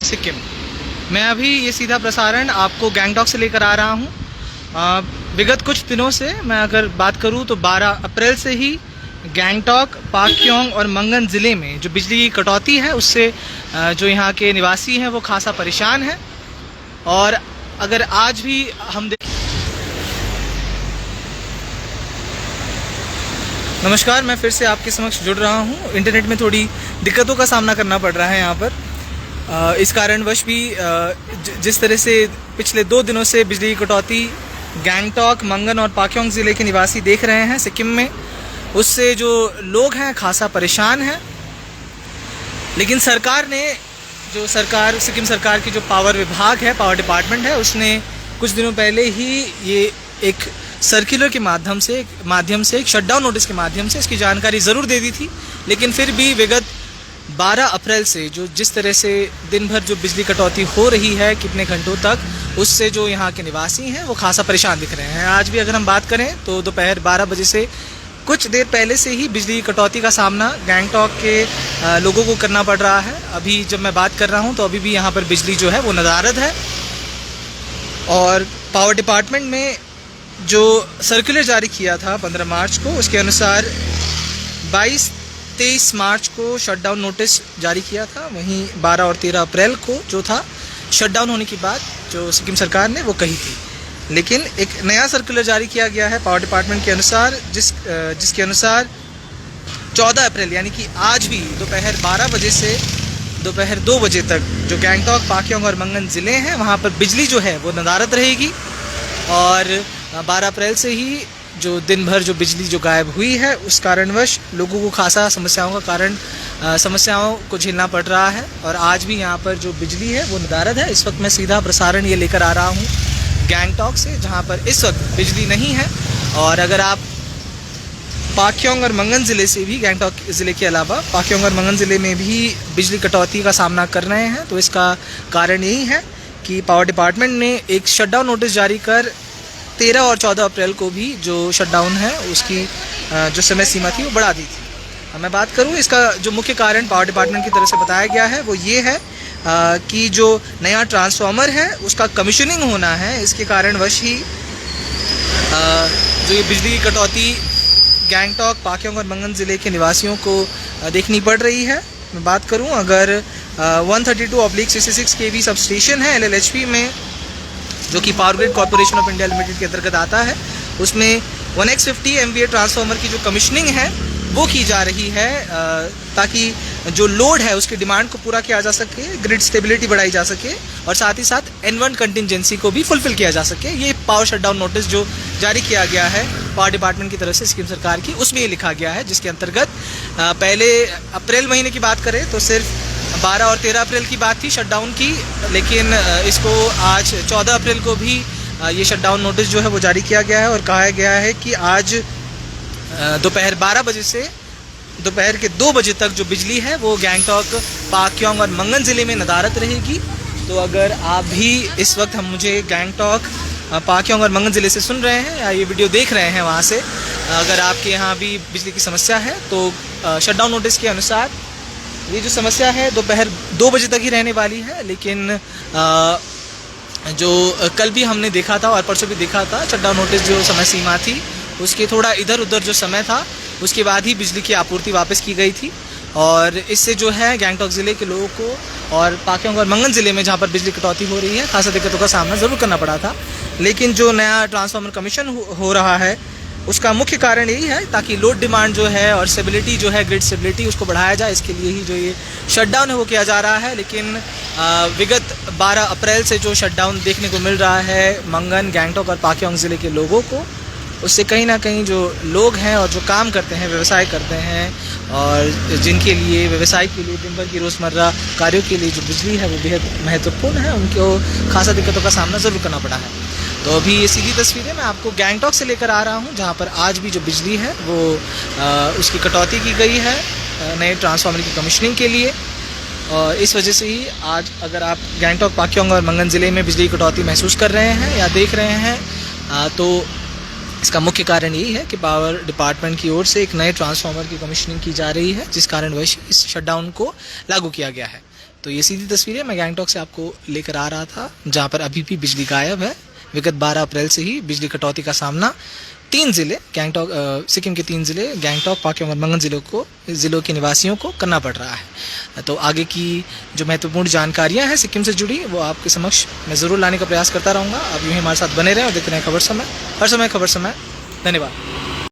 सिक्किम। मैं अभी ये सीधा प्रसारण आपको गैंगटॉक से लेकर आ रहा हूँ। विगत कुछ दिनों से मैं अगर बात करूँ तो 12 अप्रैल से ही गैंगटॉक, पाक्योंग और मंगन ज़िले में जो बिजली की कटौती है उससे जो यहाँ के निवासी हैं वो खासा परेशान हैं। और अगर आज भी हम नमस्कार, मैं फिर से आपके समक्ष जुड़ रहा हूँ। इंटरनेट में थोड़ी दिक्कतों का सामना करना पड़ रहा है यहाँ पर। इस कारणवश भी जिस तरह से पिछले 2 दिनों से बिजली की कटौती गैंगटॉक, मंगन और पाक्योंग ज़िले के निवासी देख रहे हैं सिक्किम में, उससे जो लोग हैं खासा परेशान हैं। लेकिन सरकार ने सिक्किम सरकार की जो पावर विभाग है, पावर डिपार्टमेंट है, उसने कुछ दिनों पहले ही ये एक सर्कुलर के माध्यम से एक शटडाउन नोटिस के माध्यम से इसकी जानकारी ज़रूर दे दी थी। लेकिन फिर भी विगत 12 अप्रैल से जिस तरह से दिन भर जो बिजली कटौती हो रही है कितने घंटों तक, उससे जो यहाँ के निवासी हैं वो खासा परेशान दिख रहे हैं। आज भी अगर हम बात करें तो दोपहर 12 बजे से कुछ देर पहले से ही बिजली कटौती का सामना गैंगटॉक के लोगों को करना पड़ रहा है। अभी जब मैं बात कर रहा हूँ तो अभी भी यहाँ पर बिजली जो है वो नदारद है। और पावर डिपार्टमेंट में जो सर्कुलर जारी किया था 15 मार्च को, उसके अनुसार 22-23 मार्च को शटडाउन नोटिस जारी किया था। वहीं 12 और 13 अप्रैल को जो था शटडाउन होने की बात जो सिक्किम सरकार ने वो कही थी। लेकिन एक नया सर्कुलर जारी किया गया है पावर डिपार्टमेंट के अनुसार, जिसके अनुसार 14 अप्रैल यानी कि आज भी दोपहर 12 बजे से दोपहर 2 बजे तक जो गैंगटॉक, पाक्योंग और मंगन ज़िले हैं वहाँ पर बिजली जो है वो नदारद रहेगी। और 12 अप्रैल से ही जो दिन भर जो बिजली जो गायब हुई है उस कारणवश लोगों को खासा समस्याओं को झेलना पड़ रहा है। और आज भी यहाँ पर जो बिजली है वो नदारद है। इस वक्त मैं सीधा प्रसारण ये लेकर आ रहा हूँ गैंगटॉक से, जहाँ पर इस वक्त बिजली नहीं है। और अगर आप पाक्योंग और मंगन ज़िले से भी, गैंगटॉक ज़िले के अलावा पाक्योंग और मंगन ज़िले में भी बिजली कटौती का सामना कर रहे हैं, तो इसका कारण यही है कि पावर डिपार्टमेंट ने एक शटडाउन नोटिस जारी कर 13 और 14 अप्रैल को भी जो शटडाउन है उसकी जो समय सीमा थी वो बढ़ा दी थी। मैं बात करूँ इसका जो मुख्य कारण पावर डिपार्टमेंट की तरफ से बताया गया है वो ये है कि जो नया ट्रांसफार्मर है उसका कमीशनिंग होना है। इसके कारणवश ही जो ये बिजली की कटौती गैंगटॉक, पाक्योंग और मंगन ज़िले के निवासियों को देखनी पड़ रही है। मैं बात करूँ अगर 132/66 kV सब स्टेशन है LLHP में, जो कि power grid corporation of India limited के अंतर्गत आता है, उसमें 1x50 MVA ट्रांसफार्मर की जो कमीशनिंग है वो की जा रही है ताकि जो लोड है उसकी डिमांड को पूरा किया जा सके, ग्रिड स्टेबिलिटी बढ़ाई जा सके और साथ ही साथ N1 कंटिजेंसी को भी फुलफिल किया जा सके। ये पावर शटडाउन नोटिस जो जारी किया गया है पावर डिपार्टमेंट की तरफ से सिक्किम सरकार की, उसमें ये लिखा गया है, जिसके अंतर्गत पहले अप्रैल महीने की बात करें तो सिर्फ 12 और 13 अप्रैल की बात थी शटडाउन की। लेकिन इसको आज 14 अप्रैल को भी ये शटडाउन नोटिस जो है वो जारी किया गया है और कहा गया है कि आज दोपहर 12 बजे से दोपहर के 2 बजे तक जो बिजली है वो गैंगटॉक, पाक्योंग और मंगन ज़िले में नदारद रहेगी। तो अगर आप भी इस वक्त मुझे गैंगटॉक, पाक्योंग और मंगन ज़िले से सुन रहे हैं या ये वीडियो देख रहे हैं वहाँ से, अगर आपके यहाँ भी बिजली की समस्या है तो शटडाउन नोटिस के अनुसार ये जो समस्या है दोपहर 2 बजे तक ही रहने वाली है। लेकिन जो कल भी हमने देखा था और परसों भी देखा था, शटडाउन नोटिस जो समय सीमा थी उसके थोड़ा इधर उधर जो समय था उसके बाद ही बिजली की आपूर्ति वापस की गई थी। और इससे जो है गैंगटॉक ज़िले के लोगों को और पाक्योंग और मंगन ज़िले में जहाँ पर बिजली कटौती हो रही है खासा दिक्कतों का सामना ज़रूर करना पड़ा था। लेकिन जो नया ट्रांसफार्मर कमीशन हो रहा है उसका मुख्य कारण यही है ताकि लोड डिमांड जो है और स्टेबिलिटी जो है, ग्रिड स्टेबिलिटी, उसको बढ़ाया जाए। इसके लिए ही जो ये शटडाउन है वो किया जा रहा है। लेकिन विगत 12 अप्रैल से जो शटडाउन देखने को मिल रहा है मंगन, गैंगटॉक और पाक्योंग ज़िले के लोगों को, उससे कहीं ना कहीं जो लोग हैं और जो काम करते हैं, व्यवसाय करते हैं और जिनके लिए व्यवसाय के लिए दिन भर की रोज़मर्रा कार्यों के लिए जो बिजली है वो बेहद महत्वपूर्ण है, उनको खासा दिक्कतों का सामना ज़रूर करना पड़ा है। तो अभी ये सीधी तस्वीरें मैं आपको गैंगटॉक से लेकर आ रहा हूँ, जहाँ पर आज भी जो बिजली है वो उसकी कटौती की गई है नए ट्रांसफार्मर की कमीशनिंग के लिए। और इस वजह से ही आज अगर आप गैंगटॉक, पाक्योंग और मंगन ज़िले में बिजली कटौती महसूस कर रहे हैं या देख रहे हैं तो इसका मुख्य कारण यही है कि पावर डिपार्टमेंट की ओर से एक नए ट्रांसफार्मर की कमीशनिंग की जा रही है, जिस कारणवश इस शटडाउन को लागू किया गया है। तो तो ये सीधी तस्वीरें मैं गैंगटॉक से आपको लेकर आ रहा था, जहाँ पर अभी भी बिजली गायब है। विगत 12 अप्रैल से ही बिजली कटौती का सामना 3 जिले गैंगटॉक सिक्किम के 3 जिले गैंगटॉक, पाक्योंग और मंगन जिलों के निवासियों को करना पड़ रहा है। तो आगे की जो महत्वपूर्ण जानकारियां हैं सिक्किम से जुड़ी वो आपके समक्ष मैं ज़रूर लाने का प्रयास करता रहूँगा। आप यूँ ही हमारे साथ बने रहें और देखते रहें खबर समय, हर समय खबर समय। धन्यवाद।